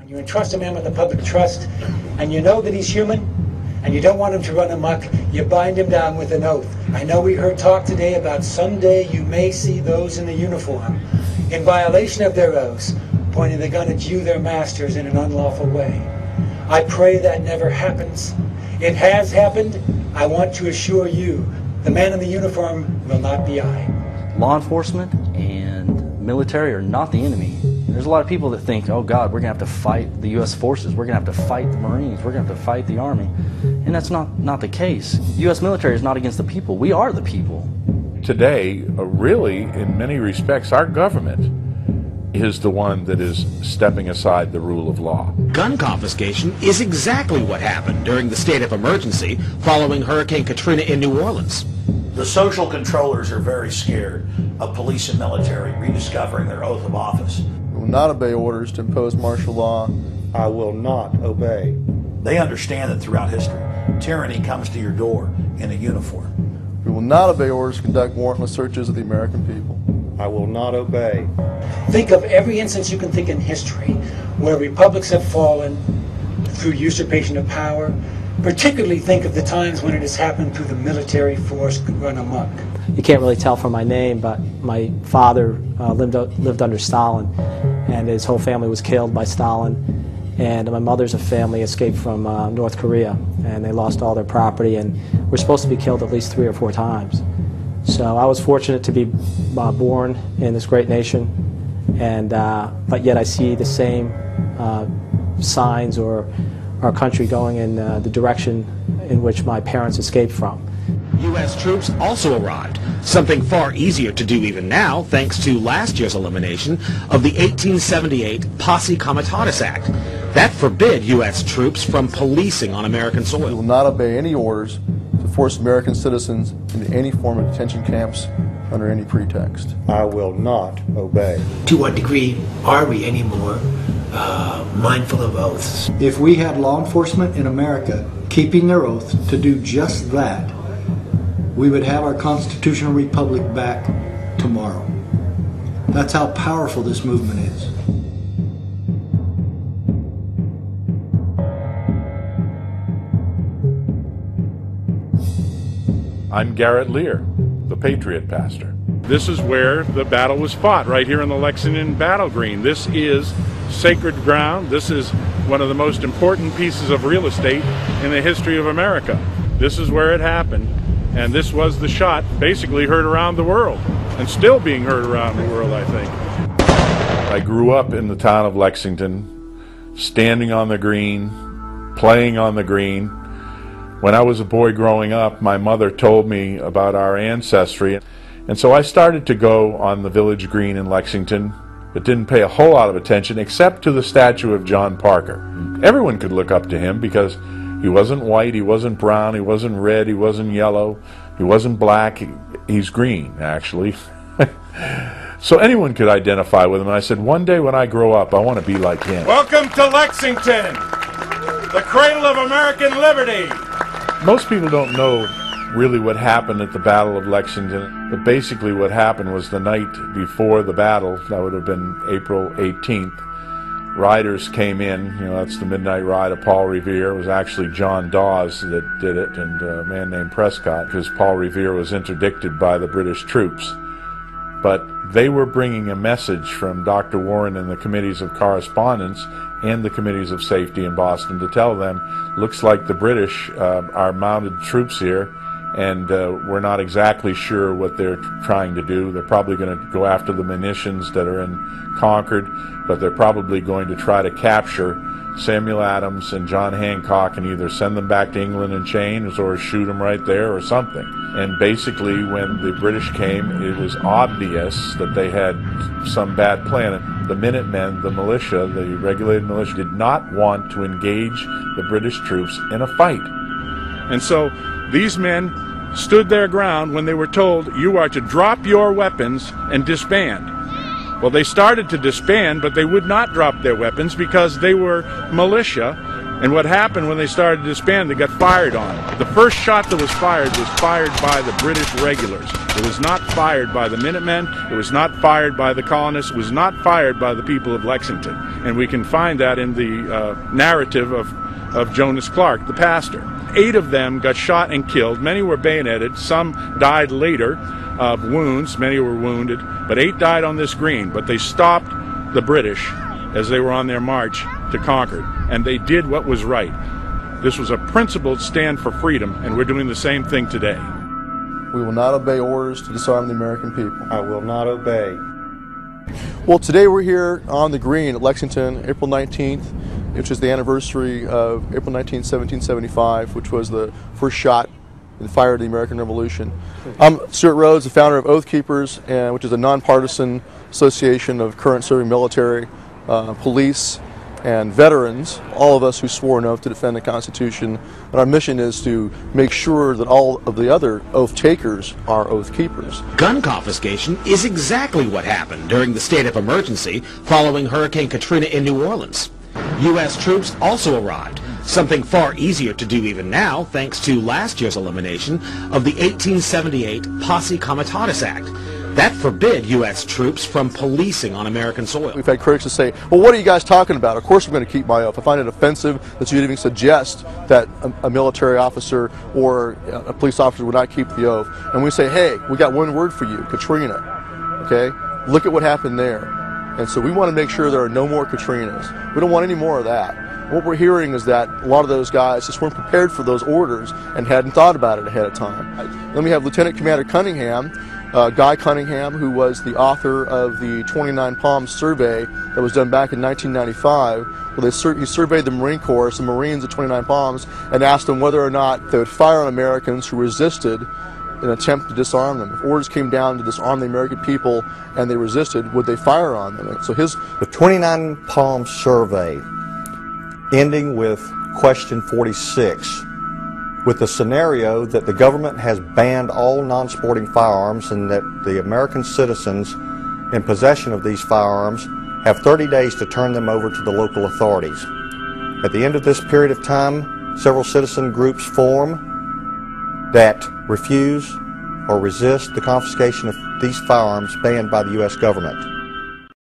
When you entrust a man with the public trust, and you know that he's human, and you don't want him to run amok, you bind him down with an oath. I know we heard talk today about someday you may see those in the uniform, in violation of their oaths, pointing the gun at you, their masters, in an unlawful way. I pray that never happens. It has happened. I want to assure you, the man in the uniform will not be I. Law enforcement and military are not the enemy. There's a lot of people that think, oh God, we're going to have to fight the U.S. forces, we're going to have to fight the Marines, we're going to have to fight the Army. And that's not the case. U.S. military is not against the people. We are the people. Today, really, in many respects, our government is the one that is stepping aside the rule of law. Gun confiscation is exactly what happened during the state of emergency following Hurricane Katrina in New Orleans. The social controllers are very scared of police and military rediscovering their oath of office. We will not obey orders to impose martial law. I will not obey. They understand that throughout history, tyranny comes to your door in a uniform. We will not obey orders to conduct warrantless searches of the American people. I will not obey. Think of every instance you can think in history where republics have fallen through usurpation of power. Particularly think of the times when it has happened through the military force run amok. You can't really tell from my name, but my father lived under Stalin, and his whole family was killed by Stalin. And my mother's family escaped from North Korea, and they lost all their property, and were supposed to be killed at least 3 or 4 times. So I was fortunate to be born in this great nation, and but yet I see the same signs or our country going in the direction in which my parents escaped from. U.S. troops also arrived, something far easier to do even now thanks to last year's elimination of the 1878 Posse Comitatus Act. That forbid U.S. troops from policing on American soil. We will not obey any orders to force American citizens into any form of detention camps under any pretext. I will not obey. To what degree are we anymore mindful of oaths? If we had law enforcement in America keeping their oath to do just that, we would have our constitutional republic back tomorrow. That's how powerful this movement is. I'm Garrett Lear, the Patriot Pastor. This is where the battle was fought, right here in the Lexington Battle Green. This is sacred ground. This is one of the most important pieces of real estate in the history of America. This is where it happened, and this was the shot basically heard around the world, and still being heard around the world, I think. I grew up in the town of Lexington, standing on the green, playing on the green. When I was a boy growing up, my mother told me about our ancestry, and so I started to go on the village green in Lexington, but didn't pay a whole lot of attention except to the statue of John Parker. Everyone could look up to him because he wasn't white, he wasn't brown, he wasn't red, he wasn't yellow, he wasn't black, he's green, actually. So anyone could identify with him, and I said, one day when I grow up, I want to be like him. Welcome to Lexington, the cradle of American liberty. Most people don't know really what happened at the Battle of Lexington, but basically what happened was the night before the battle, that would have been April 18th, riders came in, that's the midnight ride of Paul Revere. It was actually John Dawes that did it, and a man named Prescott, because Paul Revere was interdicted by the British troops. But they were bringing a message from Dr. Warren and the committees of correspondence and the committees of safety in Boston to tell them, looks like the British are mounted troops here, and we're not exactly sure what they're trying to do. They're probably going to go after the munitions that are in Concord, but they're probably going to try to capture Samuel Adams and John Hancock and either send them back to England in chains or shoot them right there or something. And basically when the British came, it was obvious that they had some bad plan. The Minutemen, the militia, the regulated militia, did not want to engage the British troops in a fight. And so these men stood their ground when they were told, you are to drop your weapons and disband. Well, they started to disband, but they would not drop their weapons because they were militia. And what happened when they started to disband, they got fired on. The first shot that was fired by the British regulars. It was not fired by the Minutemen. It was not fired by the colonists. It was not fired by the people of Lexington. And we can find that in the narrative of Jonas Clark, the pastor. 8 of them got shot and killed. Many were bayoneted. Some died later of wounds. Many were wounded. But 8 died on this green. But they stopped the British as they were on their march to Concord. And they did what was right. This was a principled stand for freedom, and we're doing the same thing today. We will not obey orders to disarm the American people. I will not obey. Well, today we're here on the green at Lexington, April 19th, which is the anniversary of April 19th, 1775, which was the first shot and fired the American Revolution. I'm Stuart Rhodes, the founder of Oath Keepers, which is a nonpartisan association of current serving military, police, and veterans, all of us who swore an oath to defend the Constitution. And our mission is to make sure that all of the other oath takers are oath keepers. Gun confiscation is exactly what happened during the state of emergency following Hurricane Katrina in New Orleans. U.S. troops also arrived, something far easier to do even now thanks to last year's elimination of the 1878 Posse Comitatus Act. That forbid U.S. troops from policing on American soil. We've had critics that say, well, what are you guys talking about? Of course I'm going to keep my oath. I find it offensive that you even suggest that a military officer or a police officer would not keep the oath. And we say, hey, we got one word for you, Katrina. Okay? Look at what happened there. And so we want to make sure there are no more Katrinas. We don't want any more of that. What we're hearing is that a lot of those guys just weren't prepared for those orders and hadn't thought about it ahead of time. Then we have Lieutenant Commander Cunningham, Guy Cunningham, who was the author of the 29 Palms survey that was done back in 1995, where he surveyed the Marine Corps, some Marines at 29 Palms, and asked them whether or not they would fire on Americans who resisted in an attempt to disarm them. If orders came down to disarm the American people and they resisted, would they fire on them? So the 29 Palms survey, ending with question 46, with the scenario that the government has banned all non-sporting firearms and that the American citizens in possession of these firearms have 30 days to turn them over to the local authorities. At the end of this period of time, several citizen groups form that refuse or resist the confiscation of these firearms banned by the U.S. government.